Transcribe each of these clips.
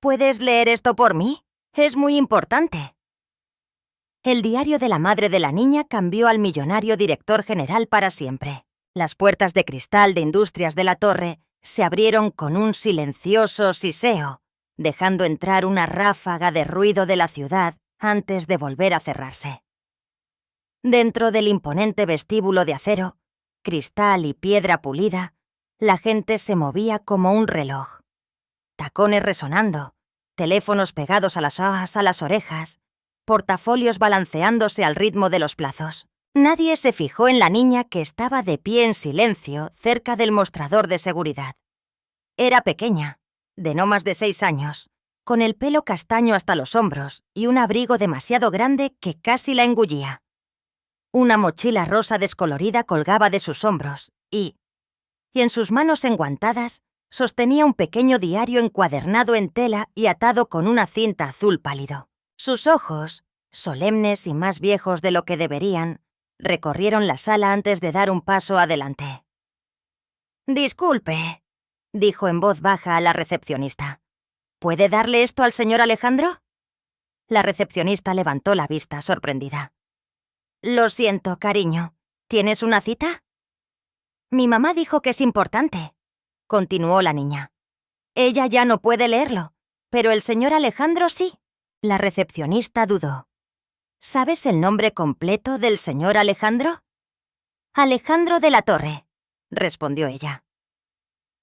¿Puedes leer esto por mí? Es muy importante. El diario de la madre de la niña cambió al millonario director general para siempre. Las puertas de cristal de Industrias de la Torre se abrieron con un silencioso siseo, dejando entrar una ráfaga de ruido de la ciudad antes de volver a cerrarse. Dentro del imponente vestíbulo de acero, cristal y piedra pulida, la gente se movía como un reloj. Tacones resonando, teléfonos pegados a las orejas, portafolios balanceándose al ritmo de los plazos. Nadie se fijó en la niña que estaba de pie en silencio cerca del mostrador de seguridad. Era pequeña, de no más de 6 años, con el pelo castaño hasta los hombros y un abrigo demasiado grande que casi la engullía. Una mochila rosa descolorida colgaba de sus hombros y en sus manos enguantadas sostenía un pequeño diario encuadernado en tela y atado con una cinta azul pálido. Sus ojos, solemnes y más viejos de lo que deberían, recorrieron la sala antes de dar un paso adelante. «Disculpe», dijo en voz baja a la recepcionista. «¿Puede darle esto al señor Alejandro?» La recepcionista levantó la vista, sorprendida. «Lo siento, cariño. ¿Tienes una cita?» «Mi mamá dijo que es importante», continuó la niña. «Ella ya no puede leerlo, pero el señor Alejandro sí». La recepcionista dudó. «¿Sabes el nombre completo del señor Alejandro?» «Alejandro de la Torre», respondió ella.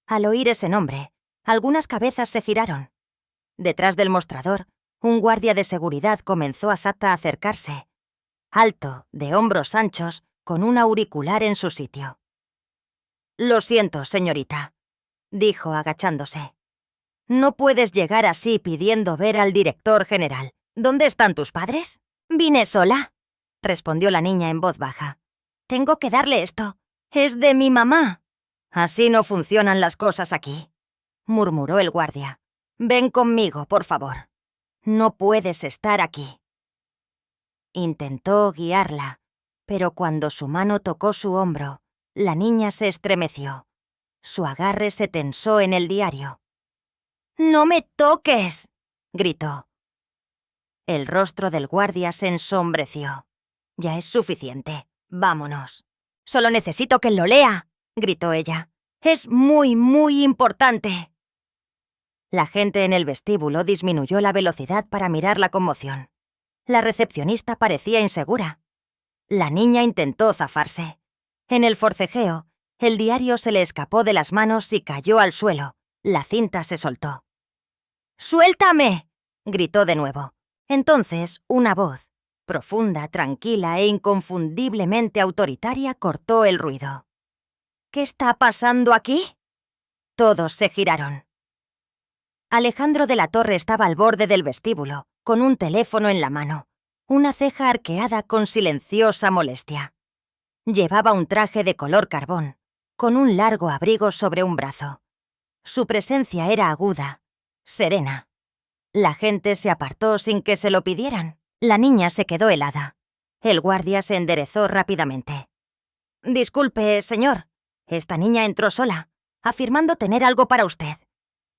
Al oír ese nombre, algunas cabezas se giraron. Detrás del mostrador, un guardia de seguridad comenzó a acercarse, alto, de hombros anchos, con un auricular en su sitio. «Lo siento, señorita», dijo agachándose. «No puedes llegar así pidiendo ver al director general. ¿Dónde están tus padres?» «Vine sola», respondió la niña en voz baja. «Tengo que darle esto. Es de mi mamá». «Así no funcionan las cosas aquí», murmuró el guardia. «Ven conmigo, por favor. No puedes estar aquí». Intentó guiarla, pero cuando su mano tocó su hombro, la niña se estremeció. Su agarre se tensó en el diario. «¡No me toques!», gritó. El rostro del guardia se ensombreció. «Ya es suficiente. Vámonos». «Solo necesito que lo lea», gritó ella. «Es muy, muy importante». La gente en el vestíbulo disminuyó la velocidad para mirar la conmoción. La recepcionista parecía insegura. La niña intentó zafarse. En el forcejeo, el diario se le escapó de las manos y cayó al suelo. La cinta se soltó. «¡Suéltame!», gritó de nuevo. Entonces, una voz, profunda, tranquila e inconfundiblemente autoritaria, cortó el ruido. «¿Qué está pasando aquí?». Todos se giraron. Alejandro de la Torre estaba al borde del vestíbulo, con un teléfono en la mano, una ceja arqueada con silenciosa molestia. Llevaba un traje de color carbón, con un largo abrigo sobre un brazo. Su presencia era aguda, serena. La gente se apartó sin que se lo pidieran. La niña se quedó helada. El guardia se enderezó rápidamente. «Disculpe, señor. Esta niña entró sola, afirmando tener algo para usted.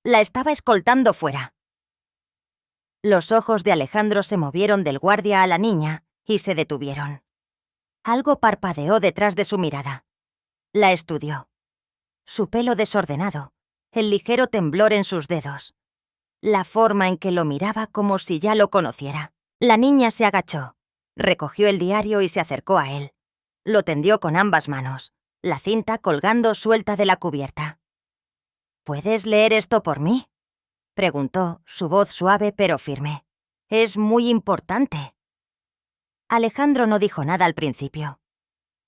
La estaba escoltando fuera». Los ojos de Alejandro se movieron del guardia a la niña y se detuvieron. Algo parpadeó detrás de su mirada. La estudió. Su pelo desordenado, el ligero temblor en sus dedos. La forma en que lo miraba como si ya lo conociera. La niña se agachó, recogió el diario y se acercó a él. Lo tendió con ambas manos, la cinta colgando suelta de la cubierta. «¿Puedes leer esto por mí?», preguntó, su voz suave pero firme. «Es muy importante». Alejandro no dijo nada al principio.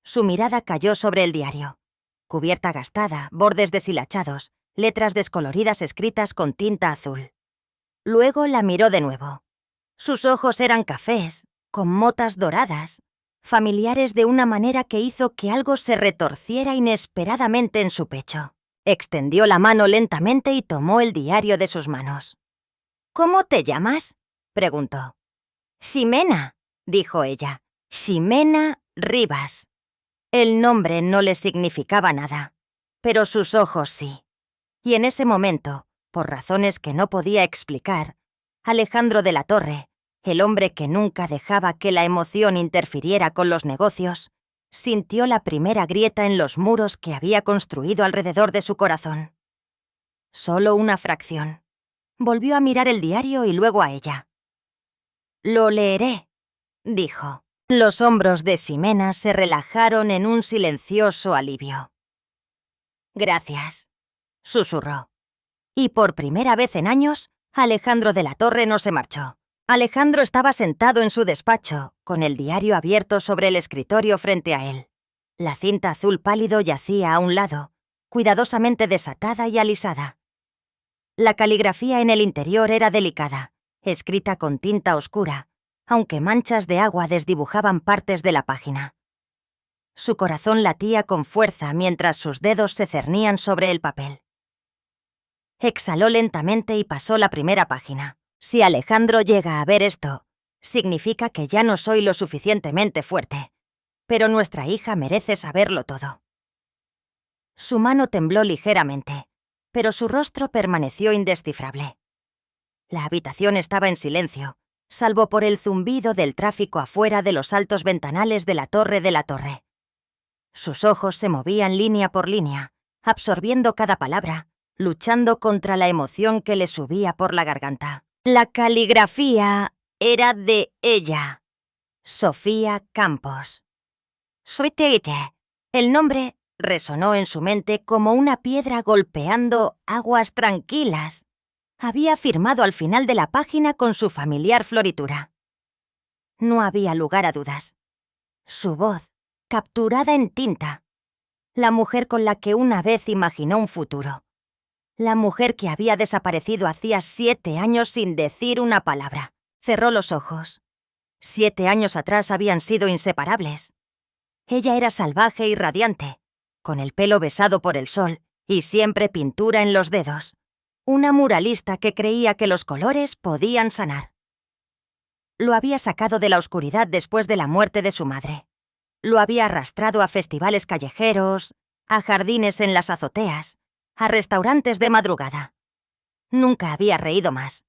Su mirada cayó sobre el diario. Cubierta gastada, bordes deshilachados, letras descoloridas escritas con tinta azul. Luego la miró de nuevo. Sus ojos eran cafés, con motas doradas, familiares de una manera que hizo que algo se retorciera inesperadamente en su pecho. Extendió la mano lentamente y tomó el diario de sus manos. «¿Cómo te llamas?», preguntó. «Ximena», dijo ella. «Ximena Rivas». El nombre no le significaba nada, pero sus ojos sí. Y en ese momento Por razones que no podía explicar, Alejandro de la Torre, el hombre que nunca dejaba que la emoción interfiriera con los negocios, sintió la primera grieta en los muros que había construido alrededor de su corazón. Solo una fracción. Volvió a mirar el diario y luego a ella. «Lo leeré», dijo. Los hombros de Ximena se relajaron en un silencioso alivio. «Gracias», susurró. Y por primera vez en años, Alejandro de la Torre no se marchó. Alejandro estaba sentado en su despacho, con el diario abierto sobre el escritorio frente a él. La cinta azul pálido yacía a un lado, cuidadosamente desatada y alisada. La caligrafía en el interior era delicada, escrita con tinta oscura, aunque manchas de agua desdibujaban partes de la página. Su corazón latía con fuerza mientras sus dedos se cernían sobre el papel. Exhaló lentamente y pasó la primera página. Si Alejandro llega a ver esto, significa que ya no soy lo suficientemente fuerte. Pero nuestra hija merece saberlo todo. Su mano tembló ligeramente, pero su rostro permaneció indescifrable. La habitación estaba en silencio, salvo por el zumbido del tráfico afuera de los altos ventanales de la Torre de la Torre. Sus ojos se movían línea por línea, absorbiendo cada palabra, luchando contra la emoción que le subía por la garganta. La caligrafía era de ella, Sofía Campos. Suiteite. El nombre resonó en su mente como una piedra golpeando aguas tranquilas. Había firmado al final de la página con su familiar floritura. No había lugar a dudas. Su voz, capturada en tinta. La mujer con la que una vez imaginó un futuro. La mujer que había desaparecido hacía 7 años sin decir una palabra. Cerró los ojos. 7 años atrás habían sido inseparables. Ella era salvaje y radiante, con el pelo besado por el sol y siempre pintura en los dedos. Una muralista que creía que los colores podían sanar. Lo había sacado de la oscuridad después de la muerte de su madre. Lo había arrastrado a festivales callejeros, a jardines en las azoteas, a restaurantes de madrugada. Nunca había reído más.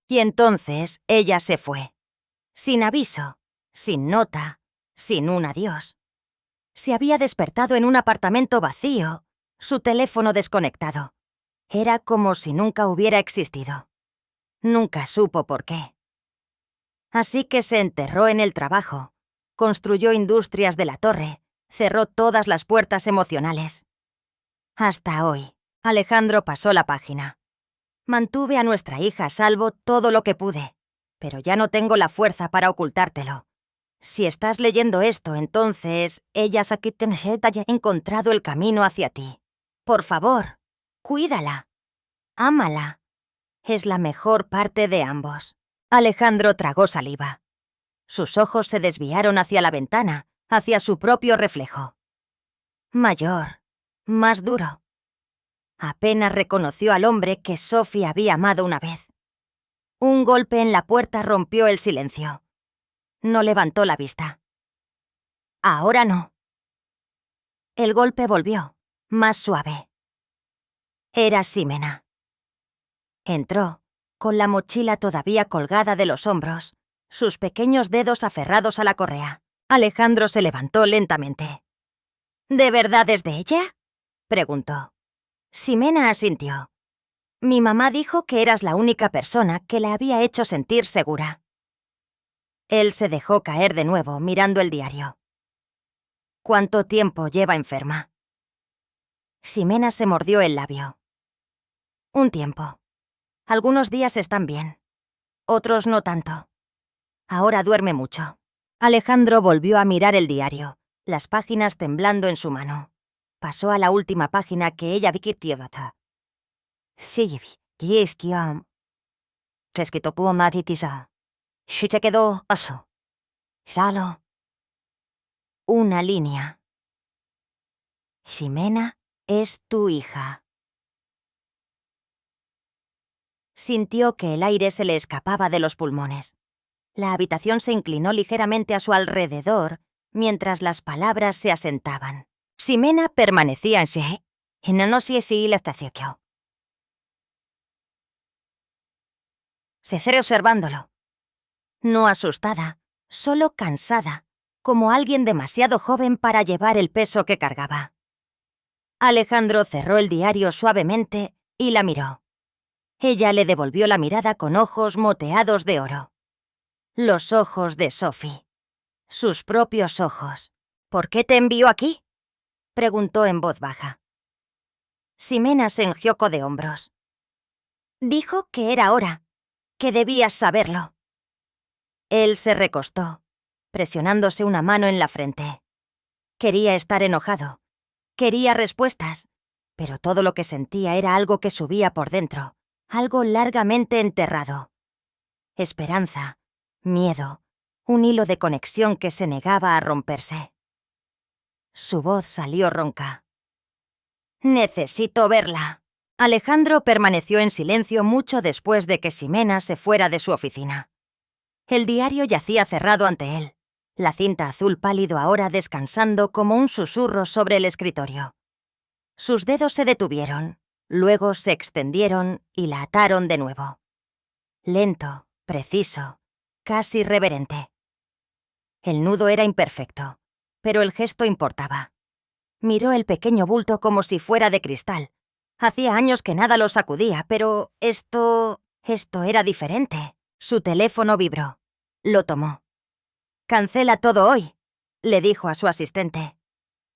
Y entonces ella se fue. Sin aviso, sin nota, sin un adiós. Se había despertado en un apartamento vacío, su teléfono desconectado. Era como si nunca hubiera existido. Nunca supo por qué. Así que se enterró en el trabajo, construyó industrias de la torre, cerró todas las puertas emocionales. Hasta hoy, Alejandro pasó la página. Mantuve a nuestra hija a salvo todo lo que pude, pero ya no tengo la fuerza para ocultártelo. Si estás leyendo esto, entonces ella haya encontrado el camino hacia ti. Por favor, cuídala. Ámala. Es la mejor parte de ambos. Alejandro tragó saliva. Sus ojos se desviaron hacia la ventana, hacia su propio reflejo. Mayor, más duro. Apenas reconoció al hombre que Sophie había amado una vez. Un golpe en la puerta rompió el silencio. No levantó la vista. Ahora no. El golpe volvió, más suave. Era Ximena. Entró, con la mochila todavía colgada de los hombros, sus pequeños dedos aferrados a la correa. Alejandro se levantó lentamente. ¿De verdad es de ella?, preguntó. Ximena asintió. Mi mamá dijo que eras la única persona que la había hecho sentir segura. Él se dejó caer de nuevo, mirando el diario. ¿Cuánto tiempo lleva enferma? Ximena se mordió el labio. Un tiempo. Algunos días están bien. Otros no tanto. Ahora duerme mucho. Alejandro volvió a mirar el diario, las páginas temblando en su mano. Pasó a la última página que ella vikitievata. Se quedó oso. Salo. Una línea. Ximena es tu hija. Sintió que el aire se le escapaba de los pulmones. La habitación se inclinó ligeramente a su alrededor mientras las palabras se asentaban. Ximena permanecía en sí, y no sé si la estación. Se cerré observándolo. No asustada, solo cansada, como alguien demasiado joven para llevar el peso que cargaba. Alejandro cerró el diario suavemente y la miró. Ella le devolvió la mirada con ojos moteados de oro. Los ojos de Sophie. Sus propios ojos. «¿Por qué te envió aquí?», preguntó en voz baja. Ximena se encogió de hombros. «Dijo que era hora, que debías saberlo». Él se recostó, presionándose una mano en la frente. Quería estar enojado. Quería respuestas, pero todo lo que sentía era algo que subía por dentro, algo largamente enterrado. Esperanza, miedo, un hilo de conexión que se negaba a romperse. Su voz salió ronca. «Necesito verla». Alejandro permaneció en silencio mucho después de que Ximena se fuera de su oficina. El diario yacía cerrado ante él, la cinta azul pálido ahora descansando como un susurro sobre el escritorio. Sus dedos se detuvieron, luego se extendieron y la ataron de nuevo. Lento, preciso, casi reverente. El nudo era imperfecto, pero el gesto importaba. Miró el pequeño bulto como si fuera de cristal. Hacía años que nada lo sacudía, pero esto era diferente. Su teléfono vibró. Lo tomó. «Cancela todo hoy», le dijo a su asistente.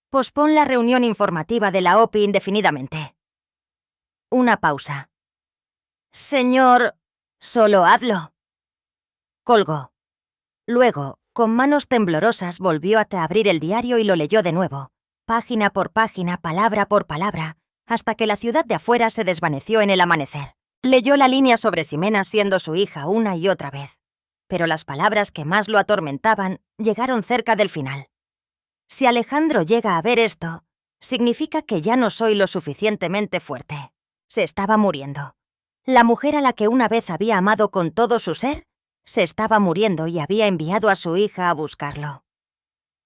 «Pospon la reunión informativa de la OPI indefinidamente». Una pausa. «Señor, solo hazlo». Colgó. Luego, con manos temblorosas, volvió a abrir el diario y lo leyó de nuevo, página por página, palabra por palabra, hasta que la ciudad de afuera se desvaneció en el amanecer. Leyó la línea sobre Ximena siendo su hija una y otra vez, pero las palabras que más lo atormentaban llegaron cerca del final. «Si Alejandro llega a ver esto, significa que ya no soy lo suficientemente fuerte». Se estaba muriendo. La mujer a la que una vez había amado con todo su ser, se estaba muriendo y había enviado a su hija a buscarlo.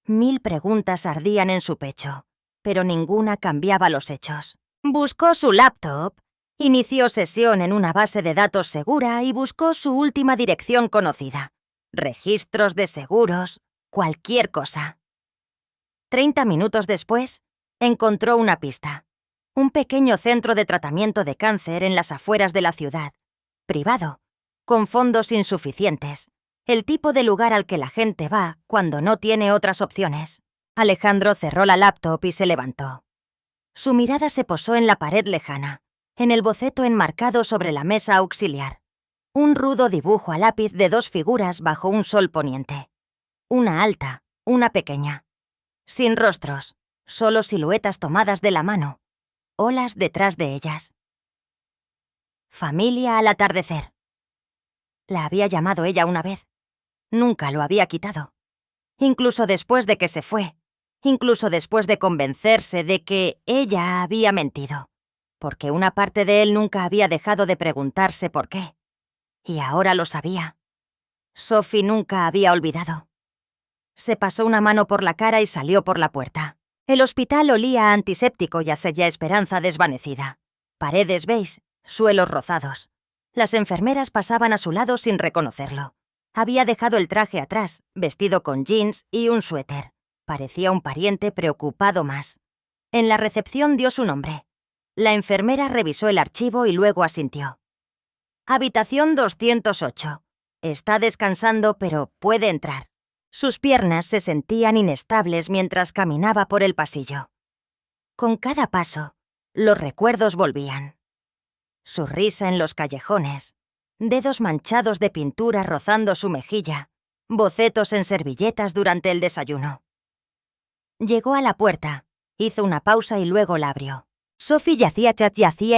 1000 preguntas ardían en su pecho, pero ninguna cambiaba los hechos. Buscó su laptop, inició sesión en una base de datos segura y buscó su última dirección conocida. Registros de seguros, cualquier cosa. 30 minutos después, encontró una pista. Un pequeño centro de tratamiento de cáncer en las afueras de la ciudad, privado, con fondos insuficientes, el tipo de lugar al que la gente va cuando no tiene otras opciones. Alejandro cerró la laptop y se levantó. Su mirada se posó en la pared lejana, en el boceto enmarcado sobre la mesa auxiliar. Un rudo dibujo a lápiz de 2 figuras bajo un sol poniente. Una alta, una pequeña. Sin rostros, solo siluetas tomadas de la mano, olas detrás de ellas. «Familia al atardecer». La había llamado ella una vez. Nunca lo había quitado. Incluso después de que se fue. Incluso después de convencerse de que ella había mentido. Porque una parte de él nunca había dejado de preguntarse por qué. Y ahora lo sabía. Sophie nunca había olvidado. Se pasó una mano por la cara y salió por la puerta. El hospital olía a antiséptico y a sella esperanza desvanecida. Paredes beige, suelos rozados. Las enfermeras pasaban a su lado sin reconocerlo. Había dejado el traje atrás, vestido con jeans y un suéter. Parecía un pariente preocupado más. En la recepción dio su nombre. La enfermera revisó el archivo y luego asintió. «Habitación 208. Está descansando, pero puede entrar». Sus piernas se sentían inestables mientras caminaba por el pasillo. Con cada paso, los recuerdos volvían. Su risa en los callejones, dedos manchados de pintura rozando su mejilla, bocetos en servilletas durante el desayuno. Llegó a la puerta, hizo una pausa y luego la abrió. Sophie yacía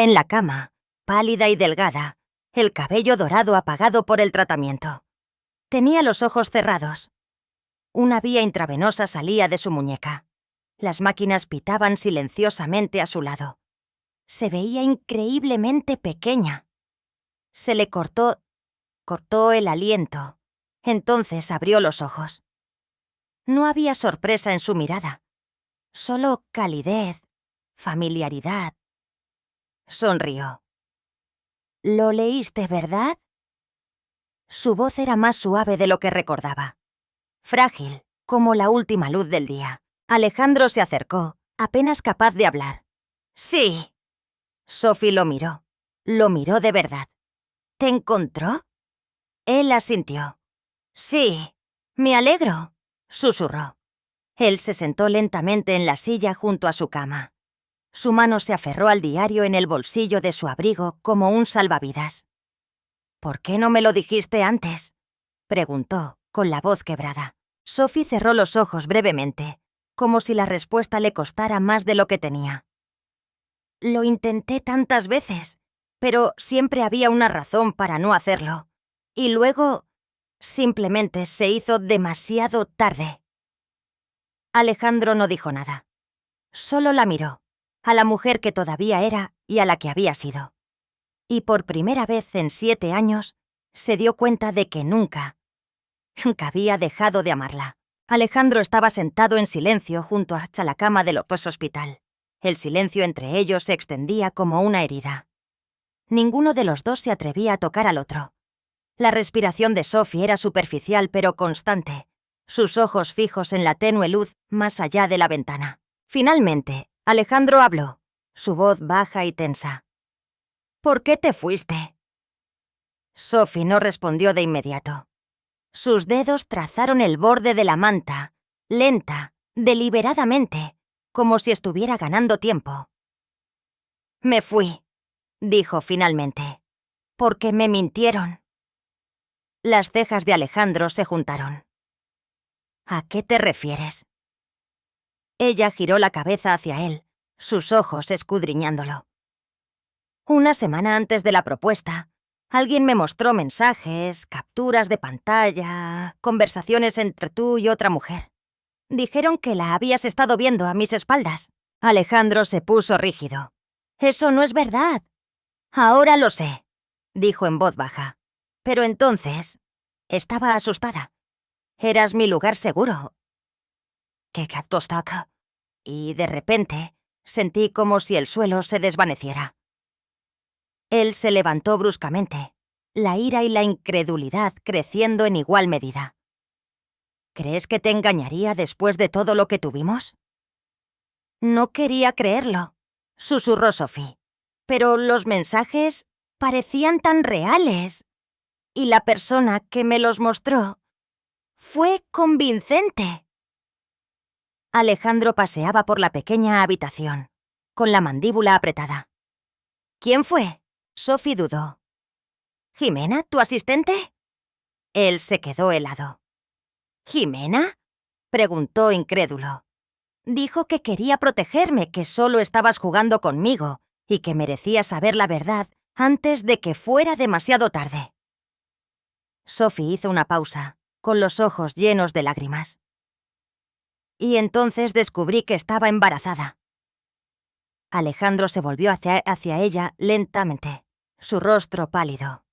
en la cama, pálida y delgada, el cabello dorado apagado por el tratamiento. Tenía los ojos cerrados. Una vía intravenosa salía de su muñeca. Las máquinas pitaban silenciosamente a su lado. Se veía increíblemente pequeña. Se le cortó el aliento. Entonces abrió los ojos. No había sorpresa en su mirada. Solo calidez, familiaridad. Sonrió. «¿Lo leíste, verdad?». Su voz era más suave de lo que recordaba. Frágil, como la última luz del día. Alejandro se acercó, apenas capaz de hablar. «Sí». Sophie lo miró. Lo miró de verdad. «¿Te encontró?» Él asintió. «Sí, me alegro», susurró. Él se sentó lentamente en la silla junto a su cama. Su mano se aferró al diario en el bolsillo de su abrigo como un salvavidas. «¿Por qué no me lo dijiste antes?», preguntó, con la voz quebrada. Sophie cerró los ojos brevemente, como si la respuesta le costara más de lo que tenía. «Lo intenté tantas veces, pero siempre había una razón para no hacerlo. Y luego, simplemente se hizo demasiado tarde». Alejandro no dijo nada. Solo la miró, a la mujer que todavía era y a la que había sido. Y por primera vez en 7 años, se dio cuenta de que nunca había dejado de amarla. Alejandro estaba sentado en silencio junto a la cama del hospital. El silencio entre ellos se extendía como una herida. Ninguno de los dos se atrevía a tocar al otro. La respiración de Sophie era superficial pero constante, sus ojos fijos en la tenue luz más allá de la ventana. Finalmente, Alejandro habló, su voz baja y tensa. «¿Por qué te fuiste?». Sophie no respondió de inmediato. Sus dedos trazaron el borde de la manta, lenta, deliberadamente, como si estuviera ganando tiempo. «Me fui», dijo finalmente, «porque me mintieron». Las cejas de Alejandro se juntaron. «¿A qué te refieres?». Ella giró la cabeza hacia él, sus ojos escudriñándolo. «Una semana antes de la propuesta, alguien me mostró mensajes, capturas de pantalla, conversaciones entre tú y otra mujer. Dijeron que la habías estado viendo a mis espaldas». Alejandro se puso rígido. «Eso no es verdad». «Ahora lo sé», dijo en voz baja. «Pero entonces estaba asustada. Eras mi lugar seguro». «¿Qué gato está?» Y de repente sentí como si el suelo se desvaneciera. Él se levantó bruscamente, la ira y la incredulidad creciendo en igual medida. «¿Crees que te engañaría después de todo lo que tuvimos?». «No quería creerlo», susurró Sophie. «Pero los mensajes parecían tan reales. Y la persona que me los mostró fue convincente». Alejandro paseaba por la pequeña habitación, con la mandíbula apretada. «¿Quién fue?». Sophie dudó. «¿Jimena, tu asistente?». Él se quedó helado. «¿Jimena?», preguntó incrédulo. «Dijo que quería protegerme, que solo estabas jugando conmigo y que merecía saber la verdad antes de que fuera demasiado tarde». Sophie hizo una pausa, con los ojos llenos de lágrimas. «Y entonces descubrí que estaba embarazada». Alejandro se volvió hacia ella lentamente, su rostro pálido.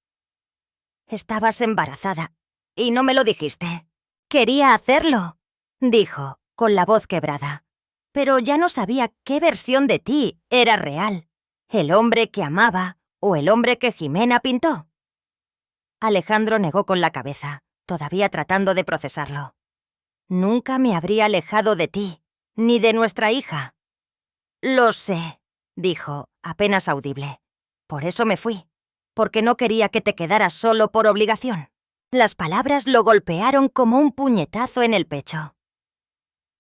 «Estabas embarazada y no me lo dijiste». «Quería hacerlo», dijo, con la voz quebrada. «Pero ya no sabía qué versión de ti era real. ¿El hombre que amaba o el hombre que Jimena pintó?». Alejandro negó con la cabeza, todavía tratando de procesarlo. «Nunca me habría alejado de ti, ni de nuestra hija». «Lo sé», dijo, apenas audible. «Por eso me fui, porque no quería que te quedaras solo por obligación». Las palabras lo golpearon como un puñetazo en el pecho.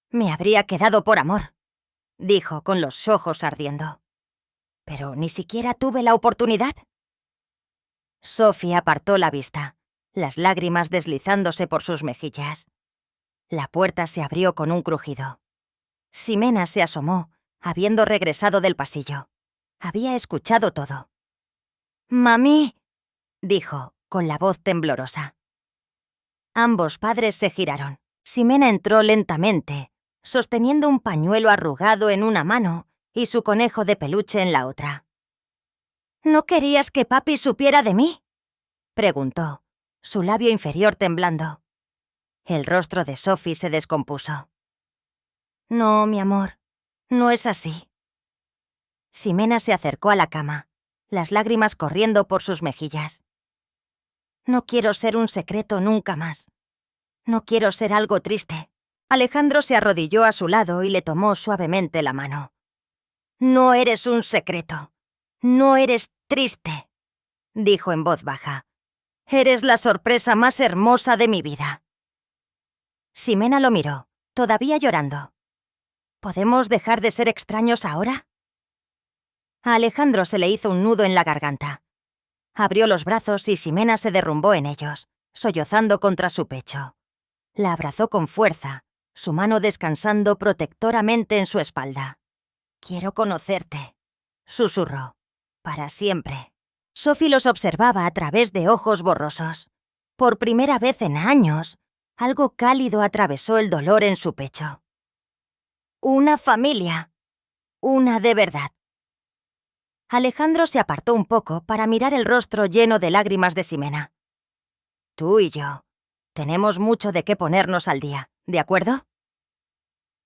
«Me habría quedado por amor», dijo con los ojos ardiendo. «Pero ni siquiera tuve la oportunidad». Sophie apartó la vista, las lágrimas deslizándose por sus mejillas. La puerta se abrió con un crujido. Ximena se asomó, habiendo regresado del pasillo. Había escuchado todo. «Mami», dijo, con la voz temblorosa. Ambos padres se giraron. Ximena entró lentamente, sosteniendo un pañuelo arrugado en una mano y su conejo de peluche en la otra. «¿No querías que papi supiera de mí?», preguntó, su labio inferior temblando. El rostro de Sophie se descompuso. «No, mi amor, no es así». Ximena se acercó a la cama, las lágrimas corriendo por sus mejillas. No quiero ser un secreto nunca más. No quiero ser algo triste. Alejandro se arrodilló a su lado y le tomó suavemente la mano. No eres un secreto. No eres triste, dijo en voz baja. Eres la sorpresa más hermosa de mi vida. Ximena lo miró, todavía llorando. ¿Podemos dejar de ser extraños ahora? A Alejandro se le hizo un nudo en la garganta. Abrió los brazos y Ximena se derrumbó en ellos, sollozando contra su pecho. La abrazó con fuerza, su mano descansando protectoramente en su espalda. «Quiero conocerte», susurró. «Para siempre». Sophie los observaba a través de ojos borrosos. Por primera vez en años, algo cálido atravesó el dolor en su pecho. «Una familia. Una de verdad». Alejandro se apartó un poco para mirar el rostro lleno de lágrimas de Ximena. «Tú y yo tenemos mucho de qué ponernos al día, ¿de acuerdo?»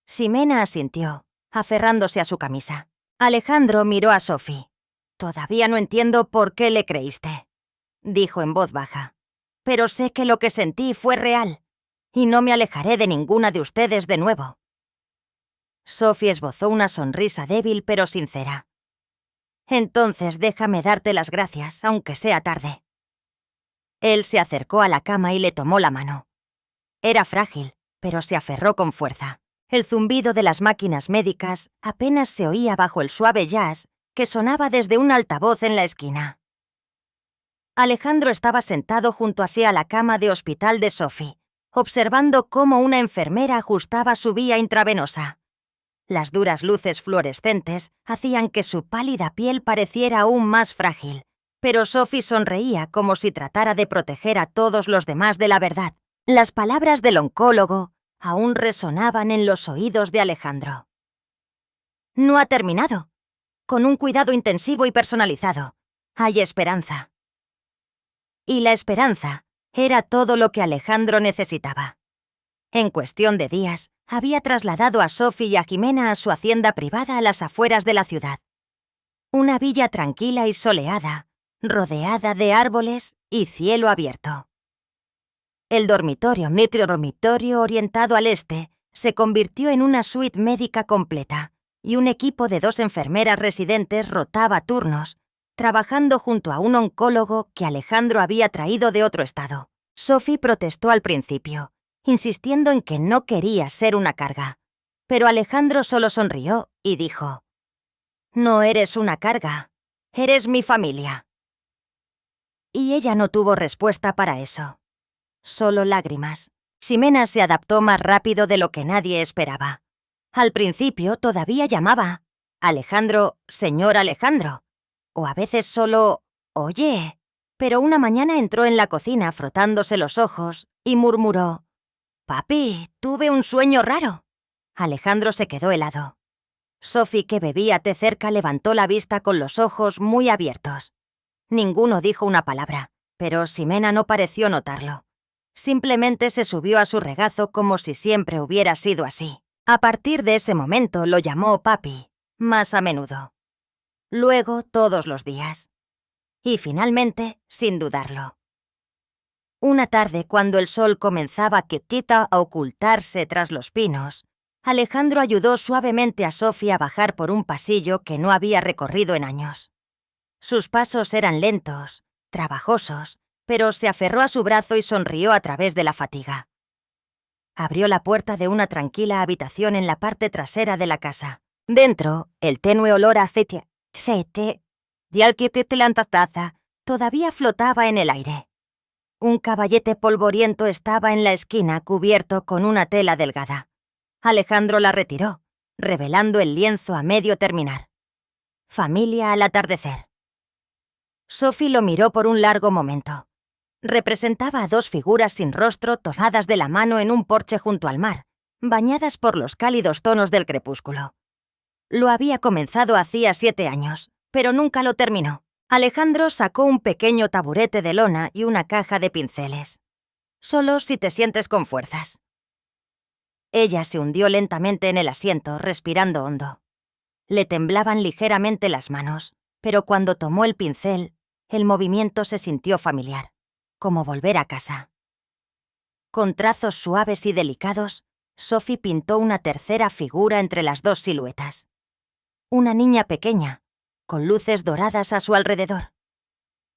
Ximena asintió, aferrándose a su camisa. Alejandro miró a Sophie. «Todavía no entiendo por qué le creíste», dijo en voz baja. «Pero sé que lo que sentí fue real, y no me alejaré de ninguna de ustedes de nuevo». Sophie esbozó una sonrisa débil pero sincera. «Entonces déjame darte las gracias, aunque sea tarde». Él se acercó a la cama y le tomó la mano. Era frágil, pero se aferró con fuerza. El zumbido de las máquinas médicas apenas se oía bajo el suave jazz que sonaba desde un altavoz en la esquina. Alejandro estaba sentado junto a la cama de hospital de Sophie, observando cómo una enfermera ajustaba su vía intravenosa. Las duras luces fluorescentes hacían que su pálida piel pareciera aún más frágil, pero Sophie sonreía como si tratara de proteger a todos los demás de la verdad. Las palabras del oncólogo aún resonaban en los oídos de Alejandro. «No ha terminado. Con un cuidado intensivo y personalizado, hay esperanza». Y la esperanza era todo lo que Alejandro necesitaba. En cuestión de días, había trasladado a Sophie y a Ximena a su hacienda privada a las afueras de la ciudad. Una villa tranquila y soleada, rodeada de árboles y cielo abierto. El dormitorio orientado al este se convirtió en una suite médica completa, y un equipo de 2 enfermeras residentes rotaba turnos, trabajando junto a un oncólogo que Alejandro había traído de otro estado. Sophie protestó al principio, insistiendo en que no quería ser una carga, pero Alejandro solo sonrió y dijo: «No eres una carga, eres mi familia». Y ella no tuvo respuesta para eso. Solo lágrimas. Ximena se adaptó más rápido de lo que nadie esperaba. Al principio todavía llamaba Alejandro, señor Alejandro, o a veces solo «Oye», pero una mañana entró en la cocina frotándose los ojos y murmuró: «Papi, tuve un sueño raro». Alejandro se quedó helado. Sophie, que bebía té cerca, levantó la vista con los ojos muy abiertos. Ninguno dijo una palabra, pero Ximena no pareció notarlo. Simplemente se subió a su regazo como si siempre hubiera sido así. A partir de ese momento lo llamó papi, más a menudo. Luego todos los días. Y finalmente, sin dudarlo. Una tarde, cuando el sol comenzaba quietita a ocultarse tras los pinos, Alejandro ayudó suavemente a Sophie a bajar por un pasillo que no había recorrido en años. Sus pasos eran lentos, trabajosos, pero se aferró a su brazo y sonrió a través de la fatiga. Abrió la puerta de una tranquila habitación en la parte trasera de la casa. Dentro, el tenue olor a aceite y alquitritilantastaza todavía flotaba en el aire. Un caballete polvoriento estaba en la esquina cubierto con una tela delgada. Alejandro la retiró, revelando el lienzo a medio terminar. Familia al atardecer. Sophie lo miró por un largo momento. Representaba a 2 figuras sin rostro tomadas de la mano en un porche junto al mar, bañadas por los cálidos tonos del crepúsculo. Lo había comenzado hacía 7 años, pero nunca lo terminó. Alejandro sacó un pequeño taburete de lona y una caja de pinceles. «Solo si te sientes con fuerzas». Ella se hundió lentamente en el asiento, respirando hondo. Le temblaban ligeramente las manos, pero cuando tomó el pincel, el movimiento se sintió familiar. como volver a casa. Con trazos suaves y delicados, Sophie pintó una tercera figura entre las dos siluetas. Una niña pequeña, con luces doradas a su alrededor.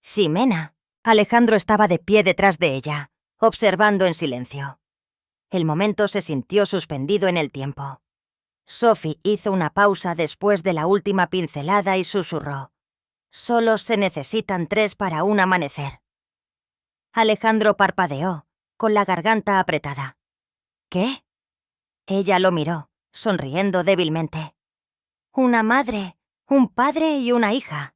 ¡Ximena! Alejandro estaba de pie detrás de ella, observando en silencio. El momento se sintió suspendido en el tiempo. Sophie hizo una pausa después de la última pincelada y susurró: «Solo se necesitan 3 para un amanecer». Alejandro parpadeó, con la garganta apretada. «¿Qué?». Ella lo miró, sonriendo débilmente. «Una madre, un padre y una hija.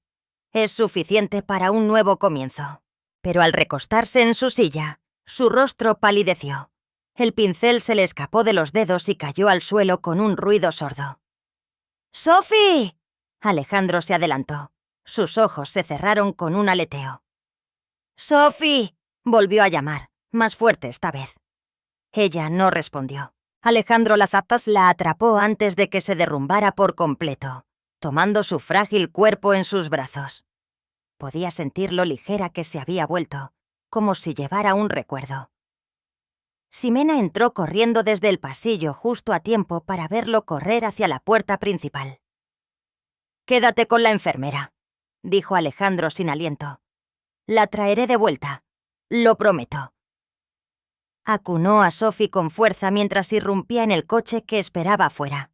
Es suficiente para un nuevo comienzo». Pero al recostarse en su silla, su rostro palideció. El pincel se le escapó de los dedos y cayó al suelo con un ruido sordo. «¡Sophie!». Alejandro se adelantó. Sus ojos se cerraron con un aleteo. «¡Sophie!», volvió a llamar, más fuerte esta vez. Ella no respondió. Alejandro Lasaptas la atrapó antes de que se derrumbara por completo, tomando su frágil cuerpo en sus brazos. Podía sentir lo ligera que se había vuelto, como si llevara un recuerdo. Ximena entró corriendo desde el pasillo justo a tiempo para verlo correr hacia la puerta principal. «Quédate con la enfermera», dijo Alejandro sin aliento. «La traeré de vuelta, lo prometo». Acunó a Sophie con fuerza mientras irrumpía en el coche que esperaba afuera.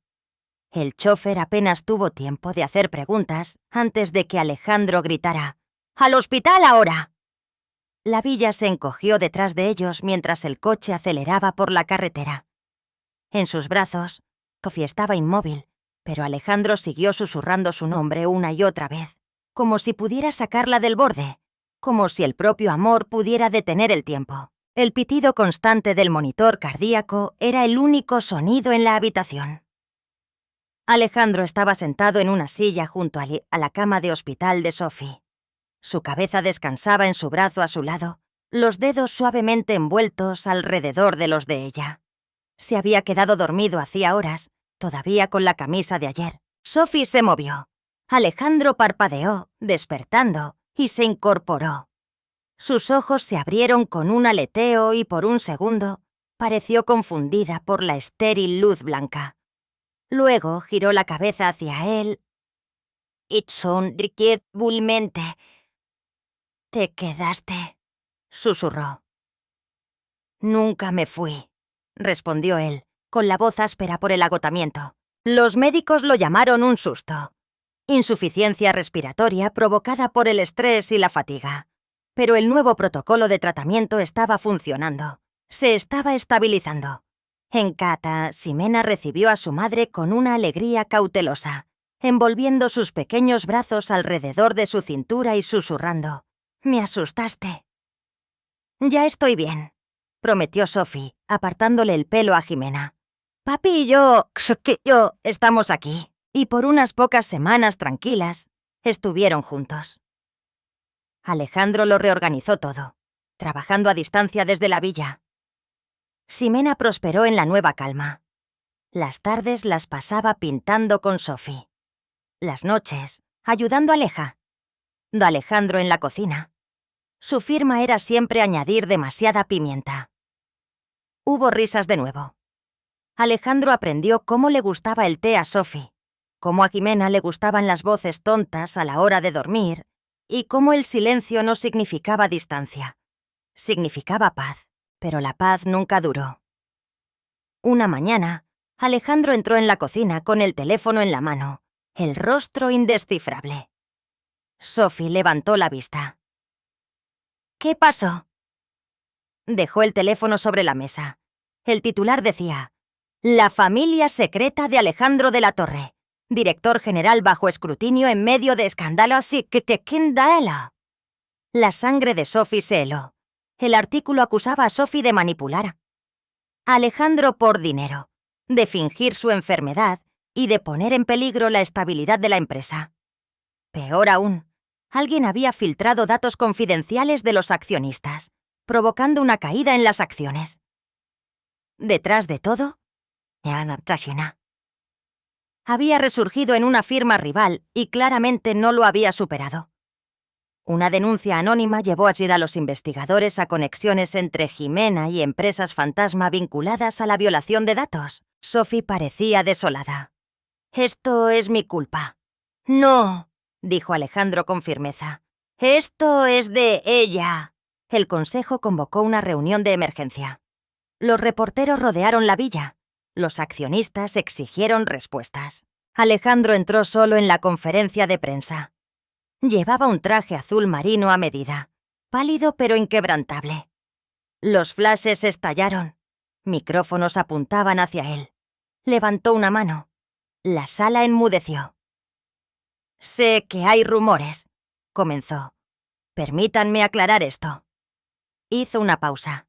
El chofer apenas tuvo tiempo de hacer preguntas antes de que Alejandro gritara: «¡Al hospital ahora!». La villa se encogió detrás de ellos mientras el coche aceleraba por la carretera. En sus brazos, Sophie estaba inmóvil, pero Alejandro siguió susurrando su nombre una y otra vez, como si pudiera sacarla del borde, como si el propio amor pudiera detener el tiempo. El pitido constante del monitor cardíaco era el único sonido en la habitación. Alejandro estaba sentado en una silla junto a la cama de hospital de Sophie. Su cabeza descansaba en su brazo a su lado, los dedos suavemente envueltos alrededor de los de ella. Se había quedado dormido hacía horas, todavía con la camisa de ayer. Sophie se movió. Alejandro parpadeó, despertando, y se incorporó. Sus ojos se abrieron con un aleteo y por un segundo pareció confundida por la estéril luz blanca. Luego giró la cabeza hacia él. «Itson vulmente». «¿Te quedaste?», susurró. «Nunca me fui», respondió él, con la voz áspera por el agotamiento. Los médicos lo llamaron un susto. Insuficiencia respiratoria provocada por el estrés y la fatiga. Pero el nuevo protocolo de tratamiento estaba funcionando. Se estaba estabilizando. En casa, Ximena recibió a su madre con una alegría cautelosa, envolviendo sus pequeños brazos alrededor de su cintura y susurrando: «Me asustaste». «Ya estoy bien», prometió Sophie, apartándole el pelo a Ximena. «Papi y yo estamos aquí». Y por unas pocas semanas tranquilas, estuvieron juntos. Alejandro lo reorganizó todo, trabajando a distancia desde la villa. Ximena prosperó en la nueva calma. Las tardes las pasaba pintando con Sophie. Las noches, ayudando a Aleja. Alejandro en la cocina. Su firma era siempre añadir demasiada pimienta. Hubo risas de nuevo. Alejandro aprendió cómo le gustaba el té a Sophie, cómo a Ximena le gustaban las voces tontas a la hora de dormir y cómo el silencio no significaba distancia. Significaba paz, pero la paz nunca duró. Una mañana, Alejandro entró en la cocina con el teléfono en la mano, el rostro indescifrable. Sophie levantó la vista. «¿Qué pasó?». Dejó el teléfono sobre la mesa. El titular decía: «La familia secreta de Alejandro de la Torre, director general bajo escrutinio en medio de escándalos y que. La sangre de Sophie se heló. El artículo acusaba a Sophie de manipular a Alejandro por dinero, de fingir su enfermedad y de poner en peligro la estabilidad de la empresa. Peor aún, alguien había filtrado datos confidenciales de los accionistas, provocando una caída en las acciones. Detrás de todo, había resurgido en una firma rival y claramente no lo había superado. Una denuncia anónima llevó a los investigadores a conexiones entre Jimena y empresas fantasma vinculadas a la violación de datos. Sophie parecía desolada. «Esto es mi culpa». «No», dijo Alejandro con firmeza. «Esto es de ella». El consejo convocó una reunión de emergencia. Los reporteros rodearon la villa. Los accionistas exigieron respuestas. Alejandro entró solo en la conferencia de prensa. Llevaba un traje azul marino a medida, pálido pero inquebrantable. Los flashes estallaron. Micrófonos apuntaban hacia él. Levantó una mano. La sala enmudeció. «Sé que hay rumores», comenzó. «Permítanme aclarar esto». Hizo una pausa.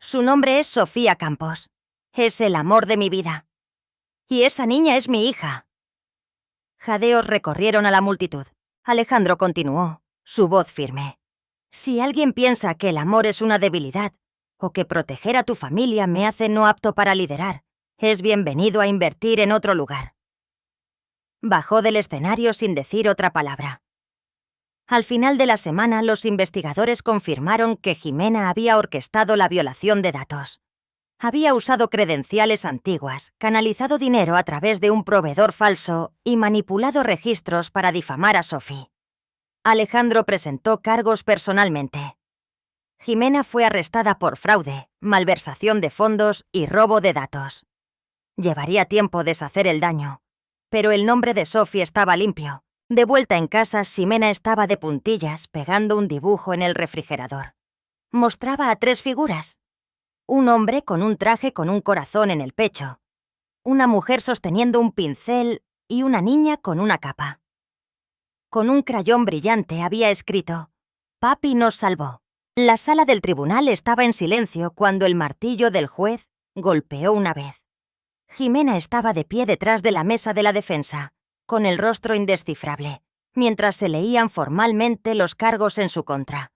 «Su nombre es Sofía Campos. Es el amor de mi vida. Y esa niña es mi hija». Jadeos recorrieron a la multitud. Alejandro continuó, su voz firme. «Si alguien piensa que el amor es una debilidad, o que proteger a tu familia me hace no apto para liderar, es bienvenido a invertir en otro lugar». Bajó del escenario sin decir otra palabra. Al final de la semana, los investigadores confirmaron que Jimena había orquestado la violación de datos. Había usado credenciales antiguas, canalizado dinero a través de un proveedor falso y manipulado registros para difamar a Sophie. Alejandro presentó cargos personalmente. Jimena fue arrestada por fraude, malversación de fondos y robo de datos. Llevaría tiempo deshacer el daño, pero el nombre de Sophie estaba limpio. De vuelta en casa, Ximena estaba de puntillas pegando un dibujo en el refrigerador. Mostraba a 3 figuras. Un hombre con un traje con un corazón en el pecho. Una mujer sosteniendo un pincel y una niña con una capa. Con un crayón brillante había escrito: «Papi nos salvó». La sala del tribunal estaba en silencio cuando el martillo del juez golpeó una vez. Jimena estaba de pie detrás de la mesa de la defensa, con el rostro indescifrable, mientras se leían formalmente los cargos en su contra.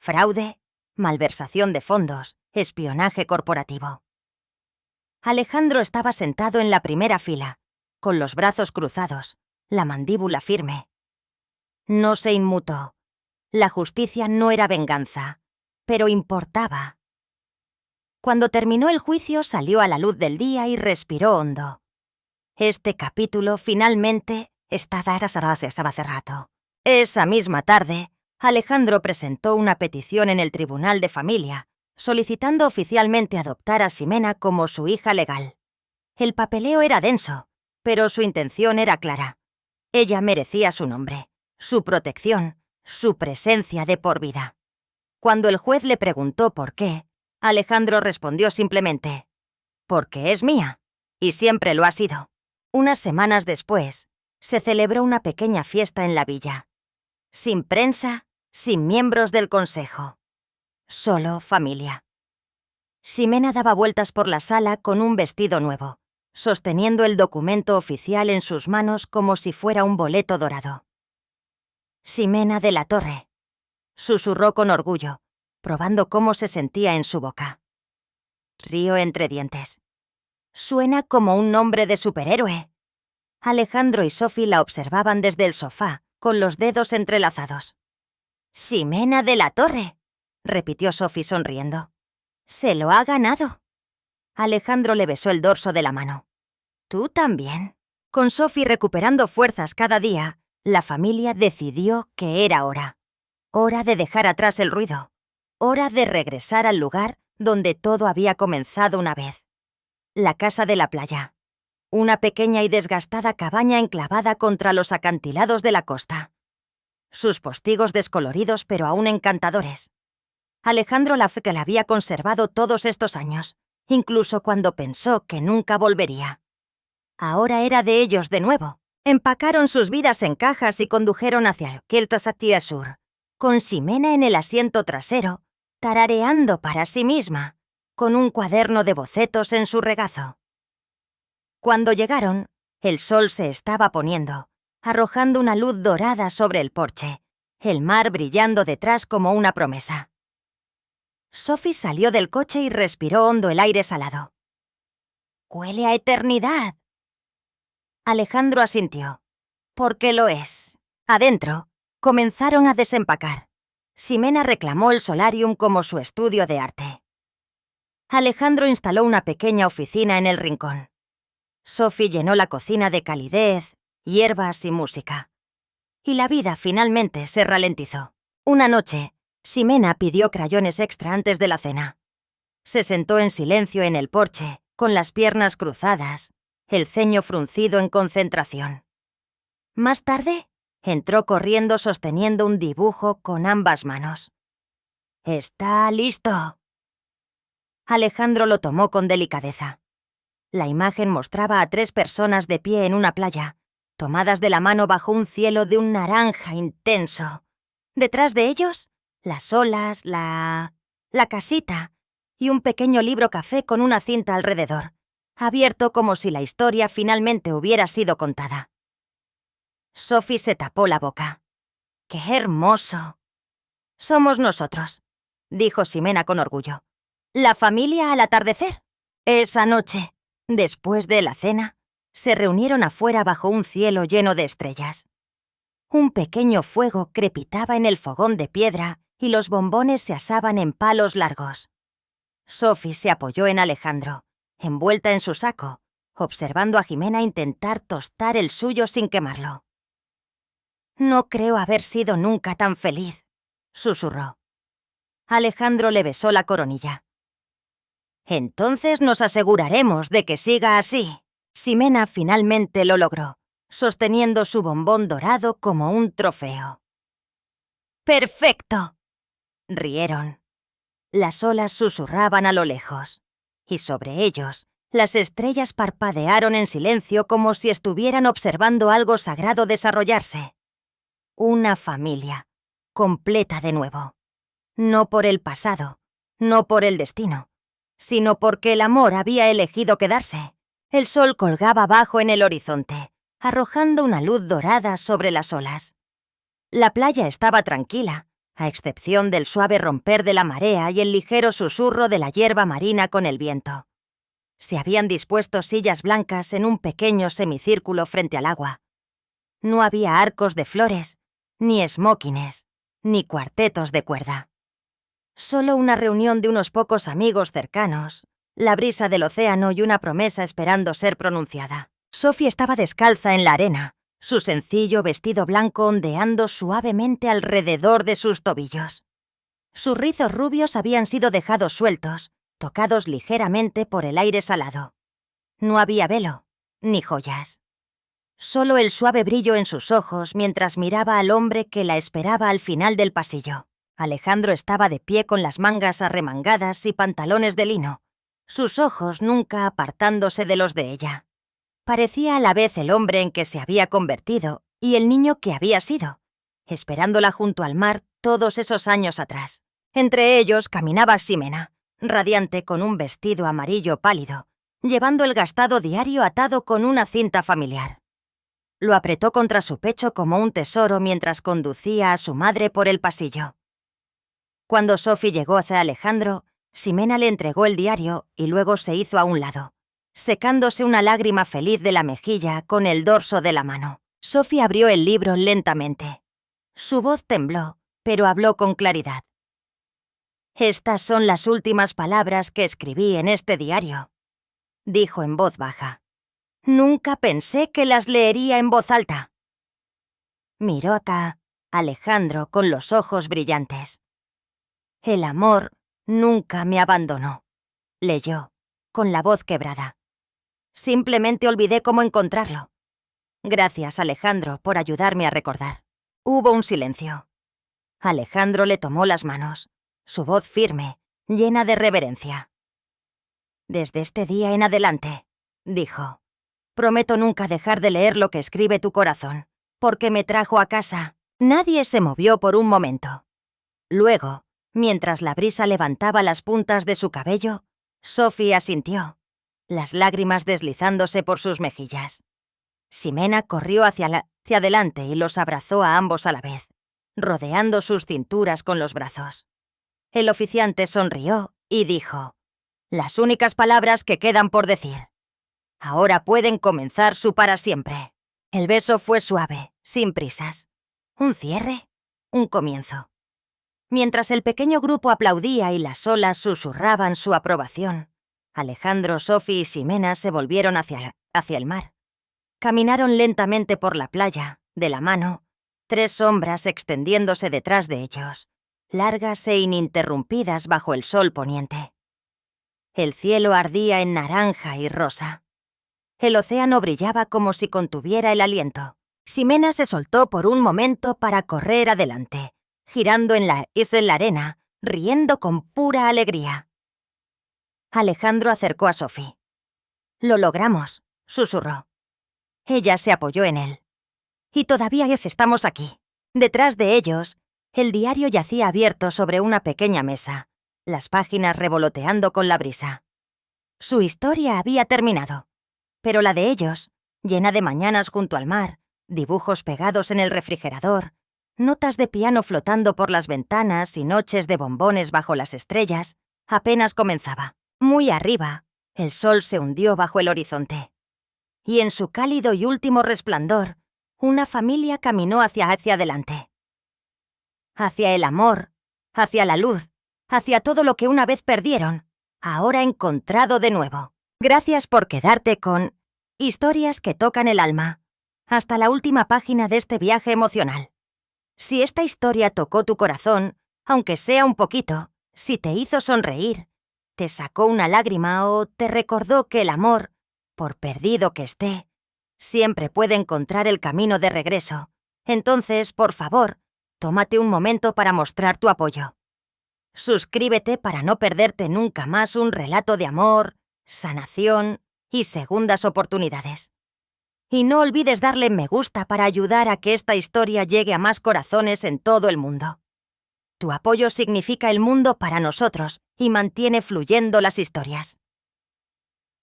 Fraude, malversación de fondos, espionaje corporativo. Alejandro estaba sentado en la primera fila, con los brazos cruzados, la mandíbula firme. No se inmutó. La justicia no era venganza, pero importaba. Cuando terminó el juicio, salió a la luz del día y respiró hondo. Este capítulo finalmente estaba hace rato. Esa misma tarde, Alejandro presentó una petición en el Tribunal de Familia, solicitando oficialmente adoptar a Ximena como su hija legal. El papeleo era denso, pero su intención era clara. Ella merecía su nombre, su protección, su presencia de por vida. Cuando el juez le preguntó por qué, Alejandro respondió simplemente: «Porque es mía, y siempre lo ha sido». Unas semanas después, se celebró una pequeña fiesta en la villa. Sin prensa, sin miembros del consejo. Solo familia. Ximena daba vueltas por la sala con un vestido nuevo, sosteniendo el documento oficial en sus manos como si fuera un boleto dorado. «Ximena de la Torre», susurró con orgullo, probando cómo se sentía en su boca. Rió entre dientes. «Suena como un nombre de superhéroe». Alejandro y Sophie la observaban desde el sofá, con los dedos entrelazados. «Ximena de la Torre», repitió Sophie sonriendo. «Se lo ha ganado». Alejandro le besó el dorso de la mano. «Tú también». Con Sophie recuperando fuerzas cada día, la familia decidió que era hora. Hora de dejar atrás el ruido. Hora de regresar al lugar donde todo había comenzado una vez. La casa de la playa. Una pequeña y desgastada cabaña enclavada contra los acantilados de la costa. Sus postigos descoloridos pero aún encantadores. Alejandro la había conservado todos estos años, incluso cuando pensó que nunca volvería. Ahora era de ellos de nuevo. Empacaron sus vidas en cajas y condujeron hacia el Keltasactia Sur, con Ximena en el asiento trasero, tarareando para sí misma, con un cuaderno de bocetos en su regazo. Cuando llegaron, el sol se estaba poniendo, arrojando una luz dorada sobre el porche, el mar brillando detrás como una promesa. Sophie salió del coche y respiró hondo el aire salado. «Huele a eternidad». Alejandro asintió. «Porque lo es». Adentro, Comenzaron a desempacar. Ximena reclamó el solarium como su estudio de arte. Alejandro instaló una pequeña oficina en el rincón. Sophie llenó la cocina de calidez, hierbas y música. Y la vida finalmente se ralentizó. Una noche, Ximena pidió crayones extra antes de la cena. Se sentó en silencio en el porche, con las piernas cruzadas, el ceño fruncido en concentración. Más tarde, entró corriendo sosteniendo un dibujo con ambas manos. «¡Está listo!». Alejandro lo tomó con delicadeza. La imagen mostraba a 3 personas de pie en una playa, tomadas de la mano bajo un cielo de un naranja intenso. Detrás de ellos, las olas, la casita y un pequeño libro café con una cinta alrededor, abierto como si la historia finalmente hubiera sido contada. Sophie se tapó la boca. ¡Qué hermoso! «Somos nosotros», dijo Ximena con orgullo. «La familia al atardecer». Esa noche, después de la cena, se reunieron afuera bajo un cielo lleno de estrellas. Un pequeño fuego crepitaba en el fogón de piedra y los bombones se asaban en palos largos. Sophie se apoyó en Alejandro, envuelta en su saco, observando a Ximena intentar tostar el suyo sin quemarlo. «No creo haber sido nunca tan feliz», susurró. Alejandro le besó la coronilla. «Entonces nos aseguraremos de que siga así». Ximena finalmente lo logró, sosteniendo su bombón dorado como un trofeo. «¡Perfecto!», rieron. Las olas susurraban a lo lejos, y sobre ellos, las estrellas parpadearon en silencio como si estuvieran observando algo sagrado desarrollarse. Una familia, completa de nuevo. No por el pasado, no por el destino, sino porque el amor había elegido quedarse. El sol colgaba bajo en el horizonte, arrojando una luz dorada sobre las olas. La playa estaba tranquila, a excepción del suave romper de la marea y el ligero susurro de la hierba marina con el viento. Se habían dispuesto sillas blancas en un pequeño semicírculo frente al agua. No había arcos de flores, ni esmóquines, ni cuartetos de cuerda. Solo una reunión de unos pocos amigos cercanos, la brisa del océano y una promesa esperando ser pronunciada. Sophie estaba descalza en la arena, su sencillo vestido blanco ondeando suavemente alrededor de sus tobillos. Sus rizos rubios habían sido dejados sueltos, tocados ligeramente por el aire salado. No había velo, ni joyas. Solo el suave brillo en sus ojos mientras miraba al hombre que la esperaba al final del pasillo. Alejandro estaba de pie con las mangas arremangadas y pantalones de lino, sus ojos nunca apartándose de los de ella. Parecía a la vez el hombre en que se había convertido y el niño que había sido, esperándola junto al mar todos esos años atrás. Entre ellos caminaba Ximena, radiante con un vestido amarillo pálido, llevando el gastado diario atado con una cinta familiar. Lo apretó contra su pecho como un tesoro mientras conducía a su madre por el pasillo. Cuando Sophie llegó hacia Alejandro, Ximena le entregó el diario y luego se hizo a un lado, secándose una lágrima feliz de la mejilla con el dorso de la mano. Sophie abrió el libro lentamente. Su voz tembló, pero habló con claridad. «Estas son las últimas palabras que escribí en este diario», dijo en voz baja. «Nunca pensé que las leería en voz alta». Miró a Alejandro con los ojos brillantes. «El amor nunca me abandonó», leyó, con la voz quebrada. «Simplemente olvidé cómo encontrarlo. Gracias, Alejandro, por ayudarme a recordar». Hubo un silencio. Alejandro le tomó las manos, su voz firme, llena de reverencia. «Desde este día en adelante», dijo, «prometo nunca dejar de leer lo que escribe tu corazón, porque me trajo a casa». Nadie se movió por un momento. Luego, mientras la brisa levantaba las puntas de su cabello, Sophie asintió, las lágrimas deslizándose por sus mejillas. Ximena corrió hacia adelante y los abrazó a ambos a la vez, rodeando sus cinturas con los brazos. El oficiante sonrió y dijo, «Las únicas palabras que quedan por decir. Ahora pueden comenzar su para siempre». El beso fue suave, sin prisas. ¿Un cierre? un comienzo. Mientras el pequeño grupo aplaudía y las olas susurraban su aprobación, Alejandro, Sophie y Ximena se volvieron hacia el mar. Caminaron lentamente por la playa, de la mano, 3 sombras extendiéndose detrás de ellos, largas e ininterrumpidas bajo el sol poniente. El cielo ardía en naranja y rosa. El océano brillaba como si contuviera el aliento. Ximena se soltó por un momento para correr adelante, girando en la arena, riendo con pura alegría. Alejandro acercó a Sophie. «Lo logramos», susurró. Ella se apoyó en él. «Y todavía estamos aquí». Detrás de ellos, el diario yacía abierto sobre una pequeña mesa, las páginas revoloteando con la brisa. Su historia había terminado, pero la de ellos, llena de mañanas junto al mar, dibujos pegados en el refrigerador, notas de piano flotando por las ventanas y noches de bombones bajo las estrellas, apenas comenzaba. Muy arriba, el sol se hundió bajo el horizonte. Y en su cálido y último resplandor, una familia caminó hacia adelante. Hacia el amor, hacia la luz, hacia todo lo que una vez perdieron, ahora encontrado de nuevo. Gracias por quedarte con Historias que tocan el alma, hasta la última página de este viaje emocional. Si esta historia tocó tu corazón, aunque sea un poquito, si te hizo sonreír, te sacó una lágrima o te recordó que el amor, por perdido que esté, siempre puede encontrar el camino de regreso, entonces, por favor, tómate un momento para mostrar tu apoyo. Suscríbete para no perderte nunca más un relato de amor, sanación y segundas oportunidades. Y no olvides darle me gusta para ayudar a que esta historia llegue a más corazones en todo el mundo. Tu apoyo significa el mundo para nosotros y mantiene fluyendo las historias.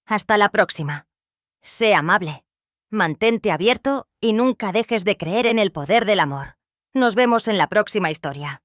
Hasta la próxima. Sé amable, mantente abierto y nunca dejes de creer en el poder del amor. Nos vemos en la próxima historia.